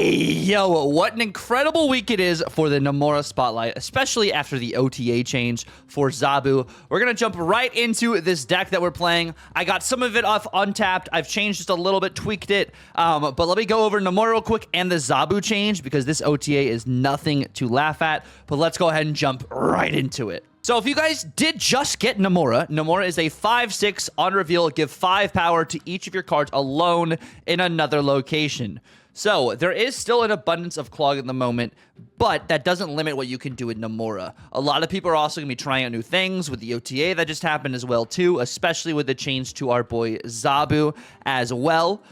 Hey, yo, what an incredible week it is for the Namora Spotlight, especially after the OTA change for Zabu. We're going to jump right into this deck that we're playing. I got some of it off untapped. I've changed just a little bit, tweaked it. But let me go over Namora real quick and the Zabu change because this OTA is nothing to laugh at. But let's go ahead and jump right into it. So if you guys did just get Namora, Namora is a 5/6 on reveal. Give 5 power to each of your cards alone in another location. So there is still an abundance of clog at the moment, but that doesn't limit what you can do with Namora. A lot of people are also going to be trying out new things with the OTA that just happened as well too, especially with the change to our boy Zabu as well.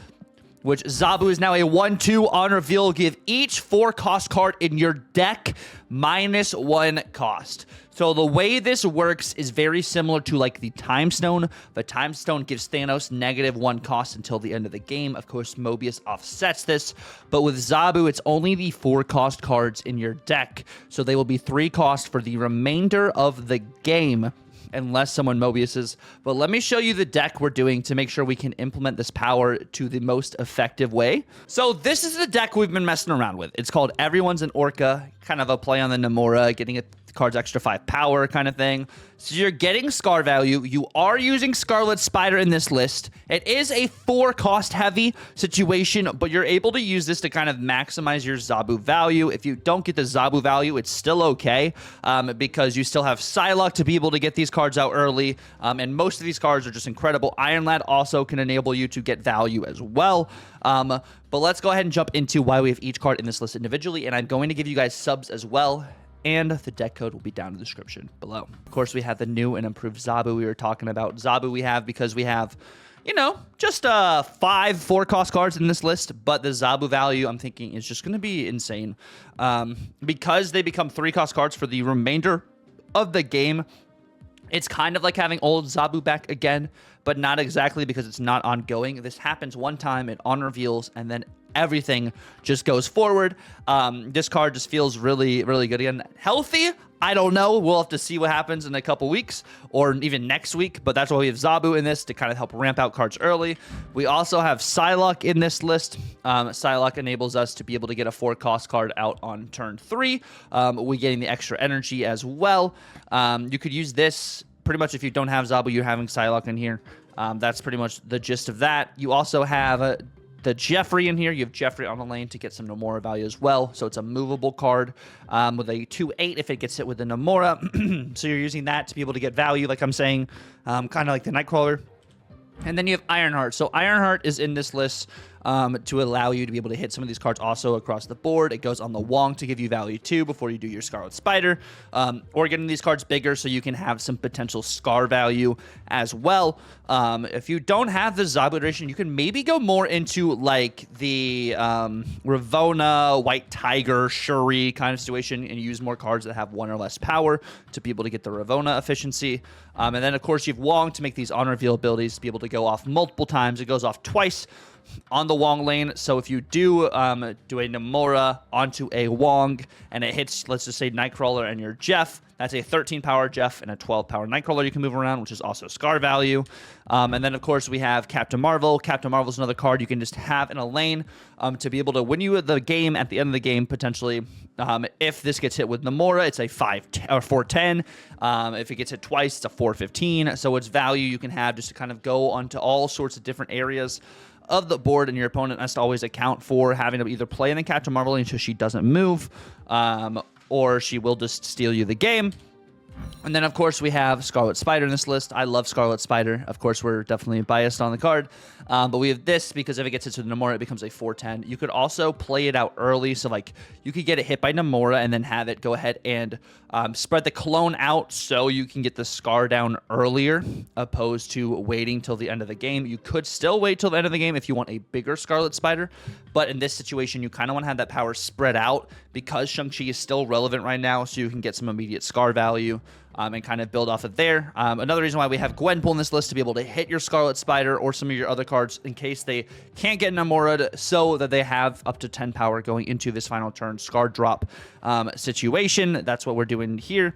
Which Zabu is now a 1/2 on reveal. Give each 4-cost card in your deck -1 cost. So the way this works is very similar to like the Time Stone. The Time Stone gives Thanos -1 cost until the end of the game. Of course, Mobius offsets this. But with Zabu, it's only the 4-cost cards in your deck. So they will be 3 cost for the remainder of the game, unless someone Mobiuses. But let me show you the deck we're doing to make sure we can implement this power to the most effective way. So this is the deck we've been messing around with. It's called Everyone's an Orca, kind of a play on the Namora, getting it cards extra 5 power kind of thing. So you're getting Scar value. You are using Scarlet Spider in this list. It is a 4-cost heavy situation, but you're able to use this to kind of maximize your Zabu value. If you don't get the Zabu value, it's still okay because you still have Psylocke to be able to get these cards out early, and most of these cards are just incredible. Iron Lad also can enable you to get value as well. But let's go ahead and jump into why we have each card in this list individually, and I'm going to give you guys subs as well. And the deck code will be down in the description below. Of course, we have the new and improved Zabu we were talking about. Zabu we have because we have, you know, just 5 4-cost cards in this list. But the Zabu value, I'm thinking, is just going to be insane. Because they become 3-cost cards for the remainder of the game. It's kind of like having old Zabu back again, but not exactly because it's not ongoing. This happens one time, it on reveals, and then everything just goes forward. This card just feels really, really good again. Healthy? I don't know. We'll have to see what happens in a couple weeks or even next week, but that's why we have Zabu in this to kind of help ramp out cards early. We also have Psylocke in this list. Psylocke enables us to be able to get a 4-cost card out on turn 3. We're getting the extra energy as well. You could use this pretty much if you don't have Zabu, you're having Psylocke in here. That's pretty much the gist of that. You also have the Jeffrey in here. You have Jeffrey on the lane to get some Namora value as well. So it's a movable card with a 2/8 if it gets hit with the Namora. So you're using that to be able to get value, like I'm saying, kind of like the Nightcrawler. And then you have Ironheart. So Ironheart is in this list to allow you to be able to hit some of these cards also across the board. It goes on the Wong to give you value too before you do your Scarlet Spider. Or getting these cards bigger so you can have some potential Scar value as well. If you don't have the Zabu iteration, you can maybe go more into like the Ravonna, White Tiger, Shuri kind of situation and use more cards that have 1 or less power to be able to get the Ravonna efficiency. And then, of course, you have Wong to make these on-reveal abilities to be able to go off multiple times. It goes off twice on the Wong lane. So if you do a Namora onto a Wong and it hits, let's just say, Nightcrawler and your Jeff, that's a 13-power Jeff and a 12-power Nightcrawler you can move around, which is also Scar value. And then, of course, we have Captain Marvel. Captain Marvel is another card you can just have in a lane to be able to win you the game at the end of the game, potentially. If this gets hit with Namora, it's a 4/10. If it gets hit twice, it's a 4/15. So it's value you can have just to kind of go onto all sorts of different areas of the board, and your opponent has to always account for having to either play in the Captain Marvel until she doesn't move, or she will just steal you the game. And then, of course, we have Scarlet Spider in this list. I love Scarlet Spider. Of course, we're definitely biased on the card. But we have this because if it gets hit to Namora, it becomes a 4/10. You could also play it out early. So, like, you could get it hit by Namora and then have it go ahead and spread the clone out so you can get the Scar down earlier, opposed to waiting till the end of the game. You could still wait till the end of the game if you want a bigger Scarlet Spider. But in this situation, you kind of want to have that power spread out because Shang-Chi is still relevant right now, so you can get some immediate Scar value. And kind of build off of there. Another reason why we have Gwenpool in this list to be able to hit your Scarlet Spider or some of your other cards in case they can't get Namora, so that they have up to 10 power going into this final turn Scar drop situation. That's what we're doing here.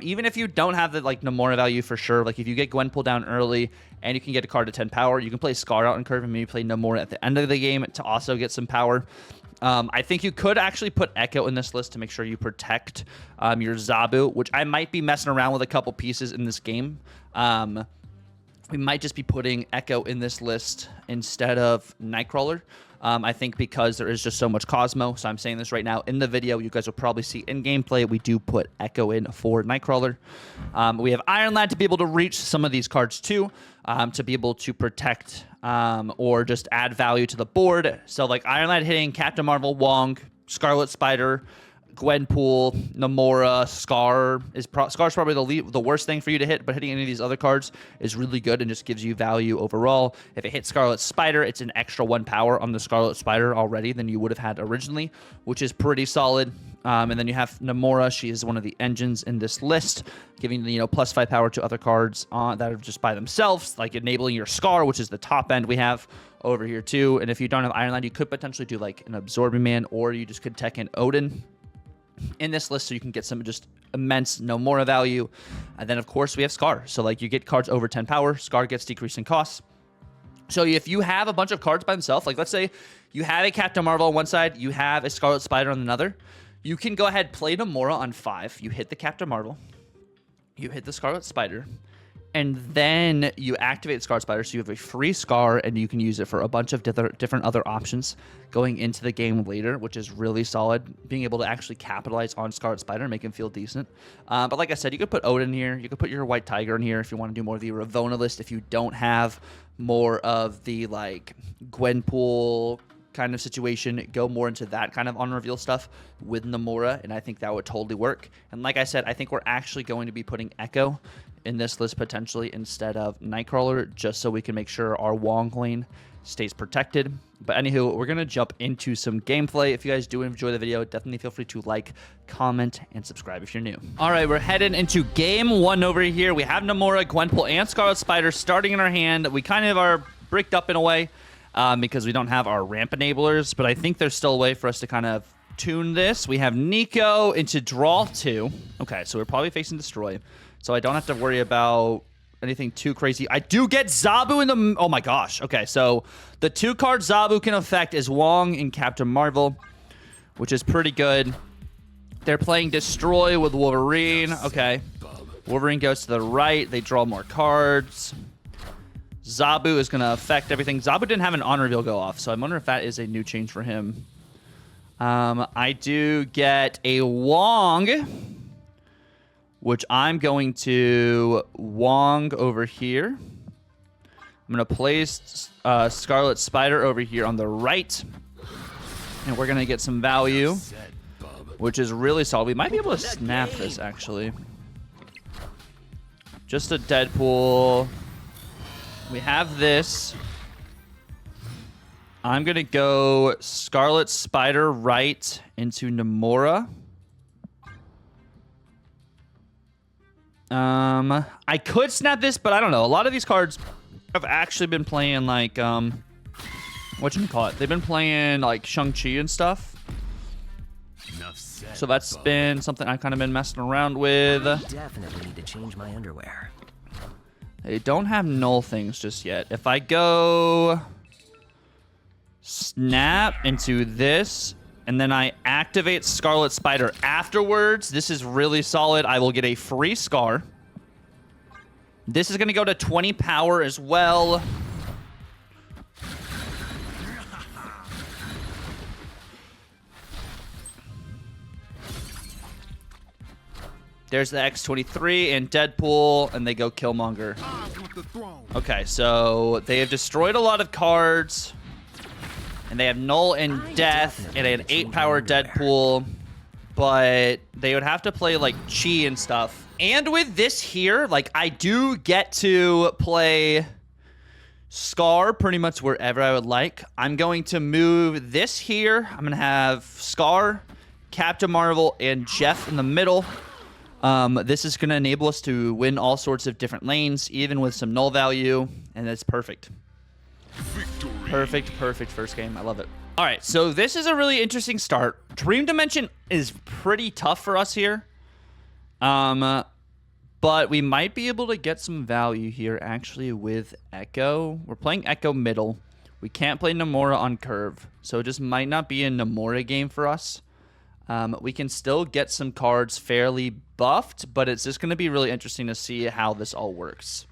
Even if you don't have the Namora value for sure, like if you get Gwenpool down early and you can get a card to 10 power, you can play Scar out in curve and maybe play Namora at the end of the game to also get some power. I think you could actually put Echo in this list to make sure you protect your Zabu, which I might be messing around with a couple pieces in this game. We might just be putting Echo in this list instead of Nightcrawler. I think because there is just so much Cosmo, so I'm saying this right now in the video. You guys will probably see in gameplay, we do put Echo in for Nightcrawler. We have Iron Lad to be able to reach some of these cards too, to be able to protect or just add value to the board. So like Iron Lad hitting Captain Marvel, Wong, Scarlet Spider, Gwenpool, Namora, Scar's probably the worst thing for you to hit, but hitting any of these other cards is really good and just gives you value overall. If it hits Scarlet Spider, it's an extra 1 power on the Scarlet Spider already than you would have had originally, which is pretty solid. And then you have Namora. She is one of the engines in this list, giving +5 power to other cards that are just by themselves, like enabling your Scar, which is the top end we have over here too. And if you don't have Iron Lad, you could potentially do like an Absorbing Man, or you just could tech in Odin in this list so you can get some just immense Namora value. And then of course we have Scar, so like you get cards over 10 power. Scar gets decreasing costs. So if you have a bunch of cards by themselves, like let's say you have a Captain Marvel on one side, you have a Scarlet Spider on another, you can go ahead, play Namora on 5, you hit the Captain Marvel, you hit the Scarlet Spider, and then you activate Scarlet Spider, so you have a free Scar, and you can use it for a bunch of different other options going into the game later, which is really solid. Being able to actually capitalize on Scarlet Spider and make him feel decent. But like I said, you could put Odin here. You could put your White Tiger in here if you want to do more of the Ravonna list. If you don't have more of the like Gwenpool kind of situation, go more into that kind of on-reveal stuff with Namora, and I think that would totally work. And like I said, I think we're actually going to be putting Echo in this list potentially instead of Nightcrawler, just so we can make sure our Wong lane stays protected. But anywho, we're going to jump into some gameplay. If you guys do enjoy the video, definitely feel free to like, comment, and subscribe if you're new. All right, we're heading into game 1 over here. We have Namora, Gwenpool, and Scarlet Spider starting in our hand. We kind of are bricked up in a way because we don't have our ramp enablers, but I think there's still a way for us to kind of tune this. We have Nico into draw 2. Okay, so we're probably facing Destroy, so I don't have to worry about anything too crazy. I do get Zabu in the... Oh my gosh. Okay, so the 2 cards Zabu can affect is Wong and Captain Marvel, which is pretty good. They're playing Destroy with Wolverine. Okay. Wolverine goes to the right. They draw more cards. Zabu is going to affect everything. Zabu didn't have an on reveal go off, so I wonder if that is a new change for him. I do get a Wong, which I'm going to Wong over here. I'm going to place Scarlet Spider over here on the right. And we're going to get some value, which is really solid. We might be able to snap this, actually. Just a Deadpool. We have this. I'm going to go Scarlet Spider right into Namora. I could snap this, but I don't know. A lot of these cards have actually been playing like, whatchamacallit? They've been playing like Shang-Chi and stuff. So that's been something I've kind of been messing around with. Definitely need to change my underwear. They don't have null things just yet. If I go snap into this, and then I activate Scarlet Spider afterwards, this is really solid. I will get a free Scar. This is going to go to 20 power as well. There's the X-23 and Deadpool, and they go Killmonger. Okay, so they have destroyed a lot of cards, and they have Null and Death, and an 8-power Deadpool, but they would have to play, like, Chi and stuff. And with this here, like, I do get to play Scar pretty much wherever I would like. I'm going to move this here. I'm going to have Scar, Captain Marvel, and Jeff in the middle. This is going to enable us to win all sorts of different lanes, even with some null value, and it's perfect. Victory. Perfect first game. I love it. All right, so this is a really interesting start. Dream Dimension is pretty tough for us here, but we might be able to get some value here, actually, with Echo. We're playing Echo middle. We can't play Namora on curve, so it just might not be a Namora game for us. We can still get some cards fairly buffed, but it's just going to be really interesting to see how this all works.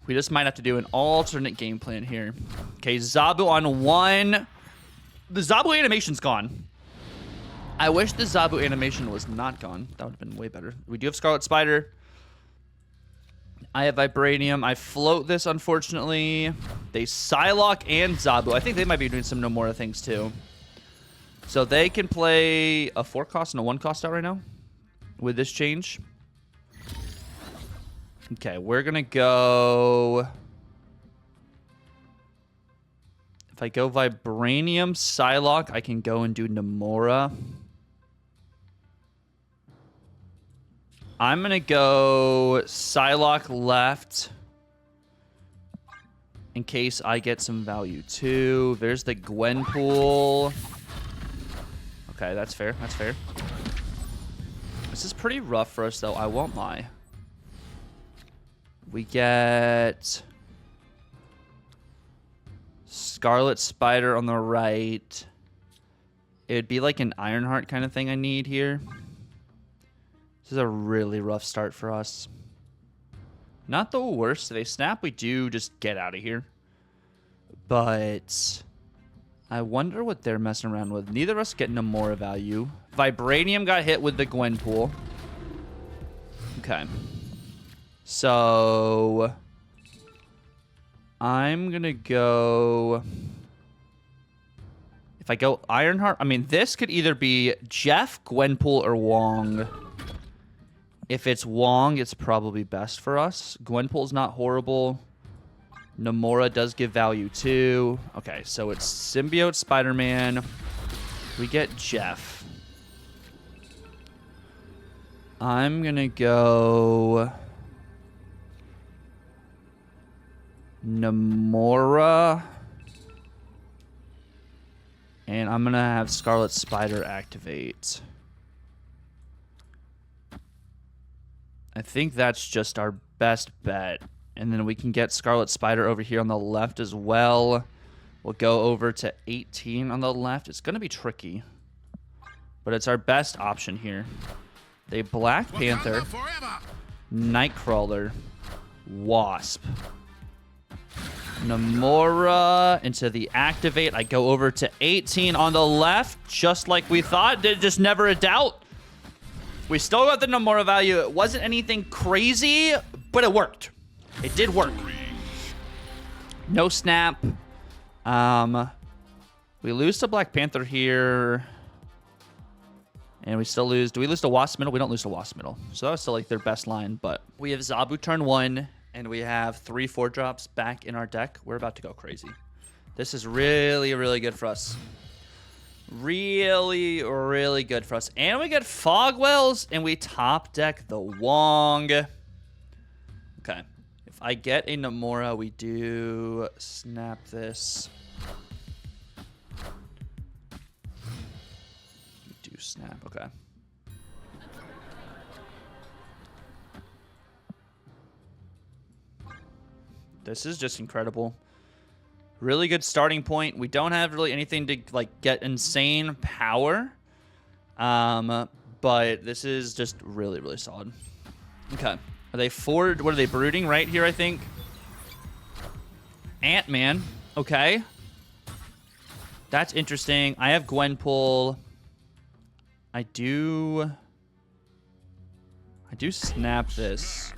We just might have to do an alternate game plan here. Okay, Zabu on 1. The Zabu animation's gone. I wish the Zabu animation was not gone. That would have been way better. We do have Scarlet Spider. I have Vibranium. I float this, unfortunately. They Psylocke and Zabu. I think they might be doing some Nomura things, too. So they can play a 4-cost and a 1-cost out right now with this change. Okay, we're going to go... If I go Vibranium, Psylocke, I can go and do Namora. I'm going to go Psylocke left in case I get some value too. There's the Gwenpool. Okay, that's fair. That's fair. This is pretty rough for us, though. I won't lie. We get Scarlet Spider on the right. It would be like an Ironheart kind of thing I need here. This is a really rough start for us. Not the worst. If they snap, we do just get out of here. But I wonder what they're messing around with. Neither of us get Namora value. Vibranium got hit with the Gwenpool. Okay. So I'm going to go... If I go Ironheart... I mean, this could either be Jeff, Gwenpool, or Wong. If it's Wong, it's probably best for us. Gwenpool's not horrible. Namora does give value too. Okay, so it's Symbiote Spider-Man. We get Jeff. I'm going to go... Namora. And I'm going to have Scarlet Spider activate. I think that's just our best bet. And then we can get Scarlet Spider over here on the left as well. We'll go over to 18 on the left. It's going to be tricky. But it's our best option here. They Black Panther, Nightcrawler, Wasp, Namora into the activate. I go over to 18 on the left, just like we thought. Just never a doubt. We still got the Namora value. It wasn't anything crazy, but it worked. It did work. No snap. We lose to Black Panther here. And we still lose. Do we lose to Wasp middle? We don't lose to Wasp middle. So that was still like their best line. But we have Zabu turn 1. And we have 3 4-drops back in our deck. We're about to go crazy. This is really, really good for us. Really, really good for us. And we get Fogwells. And we top deck the Wong. Okay. If I get a Namora, we do snap this. We do snap. Okay. This is just incredible. Really good starting point. We don't have really anything to like get insane power. But this is just really, really solid. Okay. Are they forward? What are they brooding right here, I think? Ant-Man. Okay. That's interesting. I have Gwenpool. I do snap this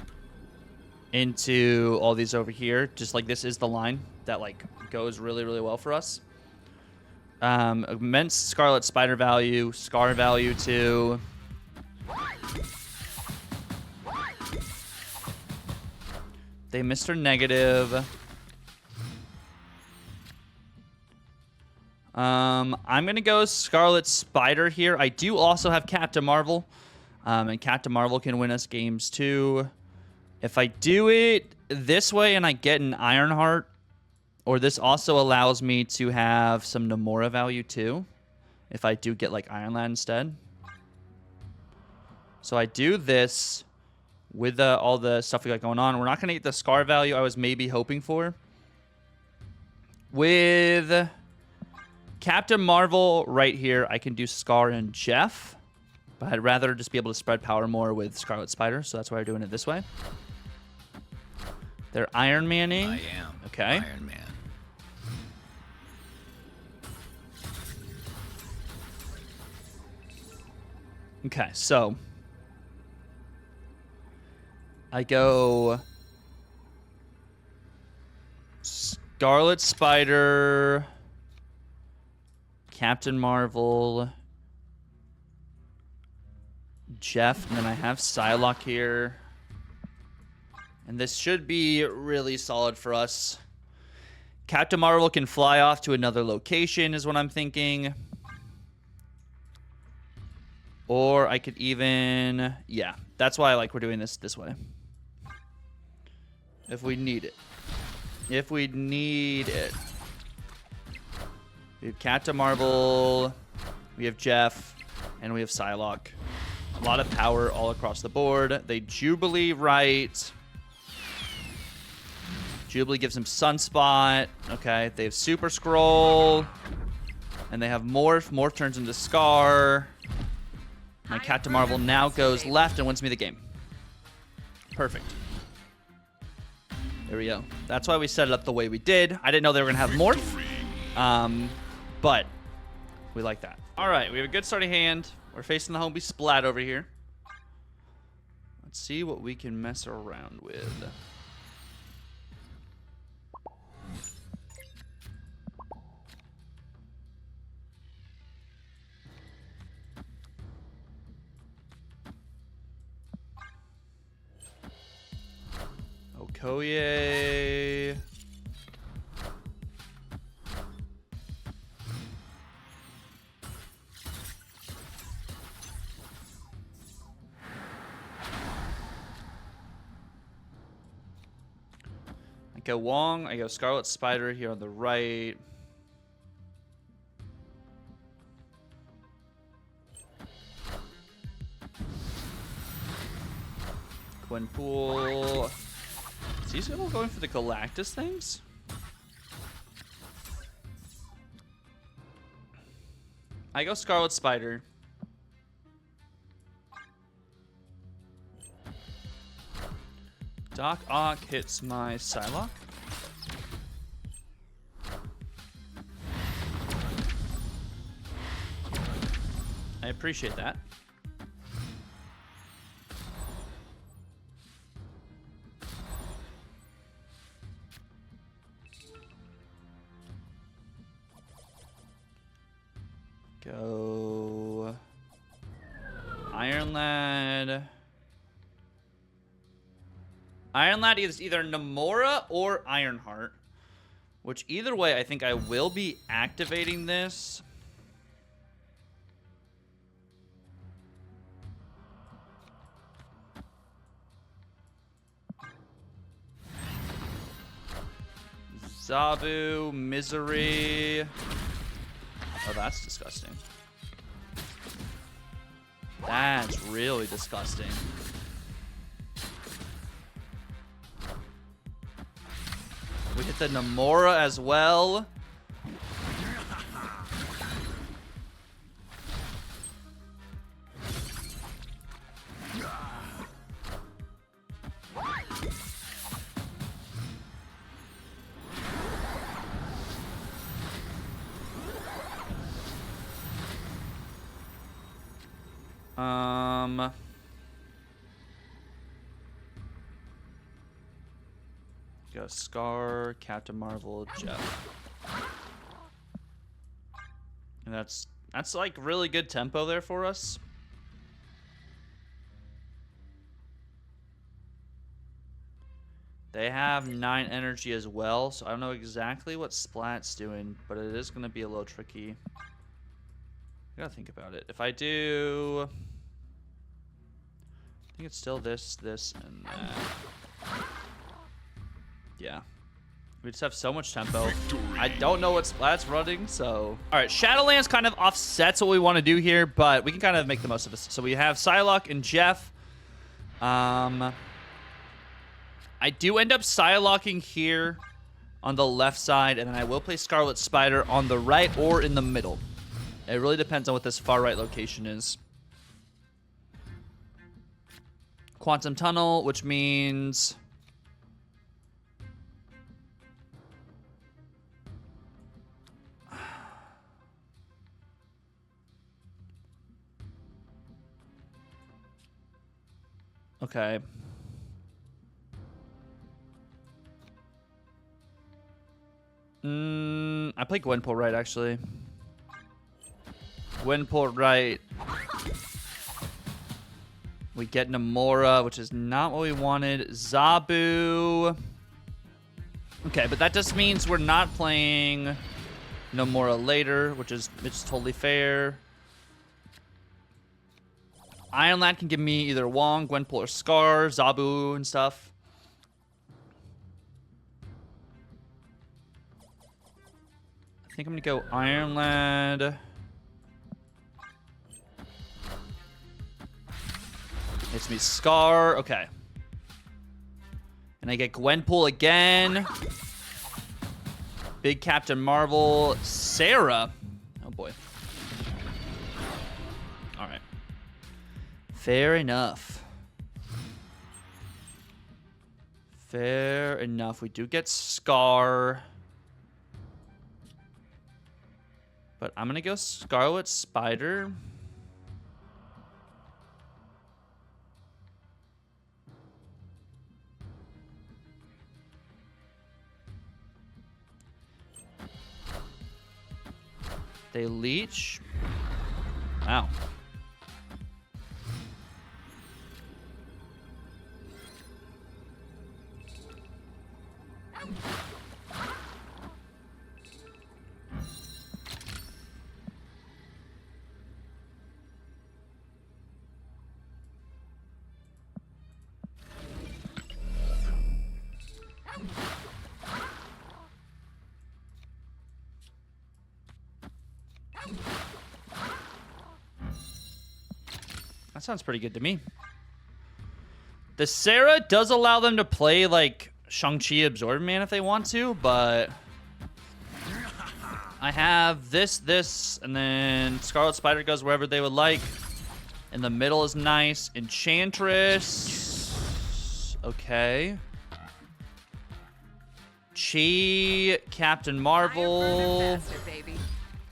into all these over here. Just like this is the line that like goes really, really well for us. Immense Scarlet Spider value, Scar value too. They Mr. Negative. I'm gonna go Scarlet Spider here. I do also have Captain Marvel. And Captain Marvel can win us games too. If I do it this way and I get an Ironheart, or this also allows me to have some Namora value too, if I do get like Iron Lad instead. So I do this with all the stuff we got going on. We're not going to get the Scar value I was maybe hoping for. With Captain Marvel right here, I can do Scar and Jeff, but I'd rather just be able to spread power more with Scarlet Spider, so that's why we're doing it this way. They're Iron Manning. I am okay. Iron Man. Okay, so I go Scarlet Spider, Captain Marvel, Jeff, and then I have Psylocke here. And this should be really solid for us. Captain Marvel can fly off to another location is what I'm thinking. Or I could even... Yeah, that's why I like we're doing this way. If we need it. If we need it. We have Captain Marvel. We have Jeff. And we have Psylocke. A lot of power all across the board. They Jubilee right. Jubilee gives him Sunspot. Okay, they have Super Scroll. And they have Morph. Morph turns into Scar. My Captain Marvel now goes left and wins me the game. Perfect. There we go. That's why we set it up the way we did. I didn't know they were going to have Morph. But we like that. All right, we have a good starting hand. We're facing the Homie Splat over here. Let's see what we can mess around with. Okoye. I go Wong. I go Scarlet Spider here on the right. Gwenpool. Is he still going for the Galactus things? I go Scarlet Spider. Doc Ock hits my Psylocke. I appreciate that. Go Iron Lad. Iron Lad is either Namora or Ironheart, which either way I think I will be activating this. Zabu, Misery. Oh, that's disgusting. That's really disgusting. We hit the Namora as well. Go Scar, Captain Marvel, Jeff. And that's like really good tempo there for us. They have 9 energy as well, so I don't know exactly what Splat's doing, but it is going to be a little tricky. I gotta think about it. If I do... I think it's still this, and that. Yeah. We just have so much tempo. I don't know what Splat's running, so... Alright, Shadowlands kind of offsets what we want to do here, but we can kind of make the most of this. So we have Psylocke and Jeff. I do end up Psylocking here on the left side, and then I will play Scarlet Spider on the right or in the middle. It really depends on what this far right location is. Quantum Tunnel, which means... Okay. I play Gwenpool right, actually. Gwenpool right. We get Namora, which is not what we wanted. Zabu. Okay, but that just means we're not playing Namora later, which is totally fair. Iron Lad can give me either Wong, Gwenpool, or Scar, Zabu, and stuff. I think I'm gonna go Iron Lad. It's me Scar. Okay. And I get Gwenpool again. Big Captain Marvel. Sarah. Oh boy. All right. Fair enough. Fair enough. We do get Scar. But I'm going to go Scarlet Spider. They leech. Wow. That sounds pretty good to me. The Sarah does allow them to play, like, Shang-Chi Absorb Man if they want to, but... I have this, and then Scarlet Spider goes wherever they would like. In the middle is nice. Enchantress. Okay. Chi, Captain Marvel.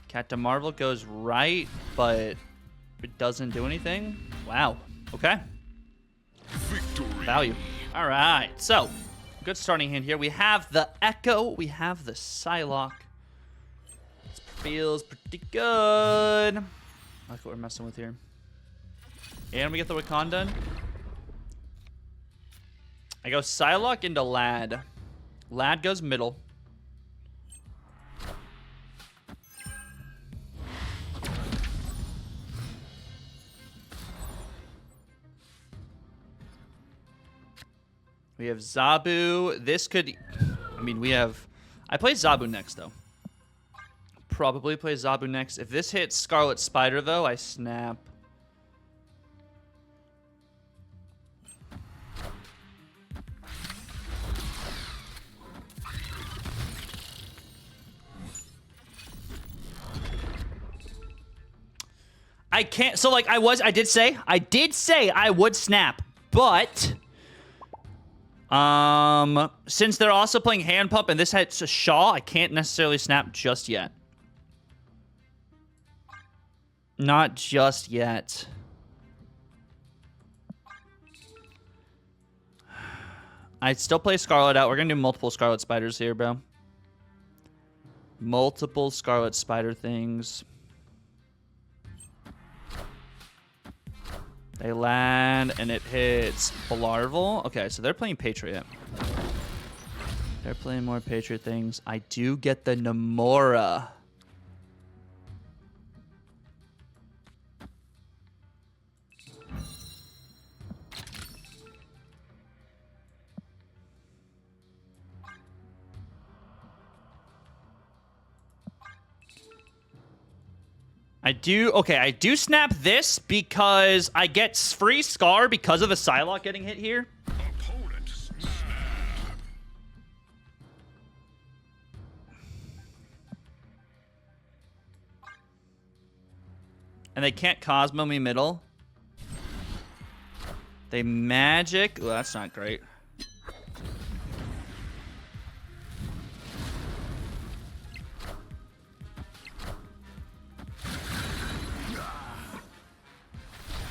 Captain Marvel goes right, but it doesn't do anything. Wow. Okay. Victory. Value. All right. So, good starting hand here. We have the Echo. We have the Psylocke. This feels pretty good. I like what we're messing with here. And we get the Wakanda. I go Psylocke into Lad. Lad goes middle. We have Zabu. This could... I mean, we have... I play Zabu next, though. Probably play Zabu next. If this hits Scarlet Spider, though, I snap. I can't... So, like, I did say I would snap, but... Since they're also playing Hand Pump and this hits a Shaw, I can't necessarily snap just yet. Not just yet. I'd still play Scarlet out. We're gonna do multiple Scarlet Spiders here, bro. Multiple Scarlet Spider things. They land, and it hits Blarvel. Okay, so they're playing Patriot. They're playing more Patriot things. I do get the Namora. I do snap this because I get free Scar because of the Psylocke getting hit here. Opponent snapped. And they can't Cosmo me middle. They magic. Oh, that's not great.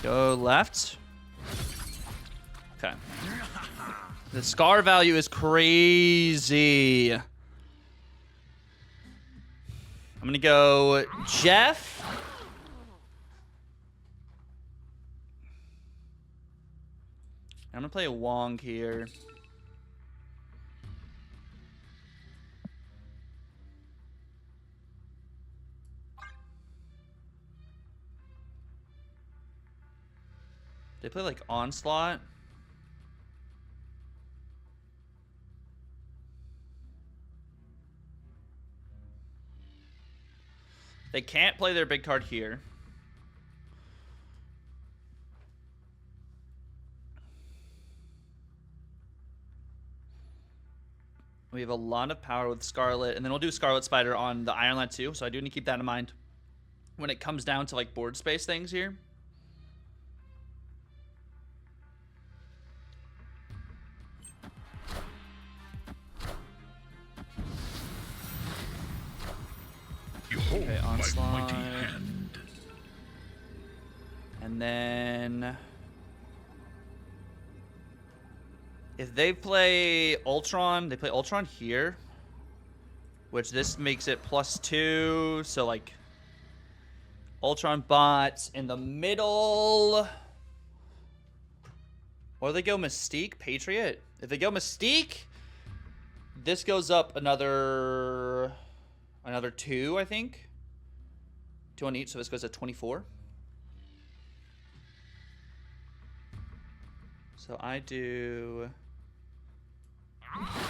Go left. Okay. The scar value is crazy. I'm gonna go Jeff. I'm gonna play a Wong here. They play like Onslaught. They can't play their big card here. We have a lot of power with Scarlet, and then we'll do Scarlet Spider on the Iron Lad too, so I do need to keep that in mind when it comes down to like board space things here. Okay, Onslaught. And then if they play Ultron, they play Ultron here, which this makes it +2. So like Ultron bots in the middle. Or they go Mystique, Patriot. If they go Mystique, this goes up another 2, I think. 2 on each, so this goes to 24. So I do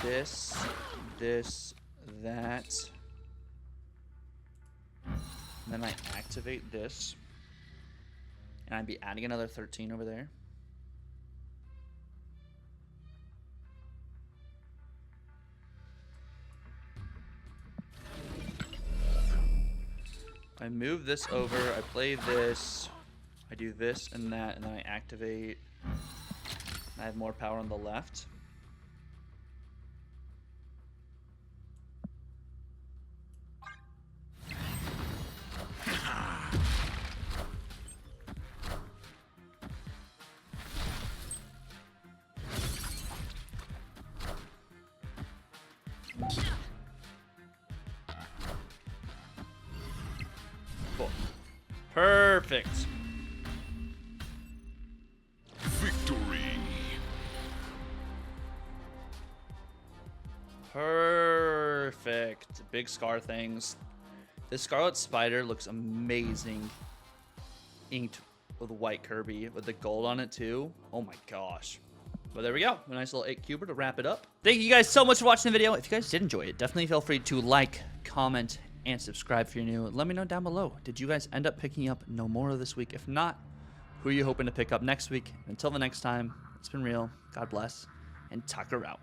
this, that. And then I activate this. And I'd be adding another 13 over there. I move this over, I play this, I do this and that, and then I activate. I have more power on the left. Cool. Perfect. Victory. Perfect. Big scar things. This Scarlet Spider looks amazing. Inked with white Kirby with the gold on it too. Oh my gosh. But there we go. A nice little 8-cuber to wrap it up. Thank you guys so much for watching the video. If you guys did enjoy it, definitely feel free to like, comment, and subscribe if you're new. Let me know down below. Did you guys end up picking up Namora this week? If not, who are you hoping to pick up next week? Until the next time, it's been real. God bless. And Tucker out.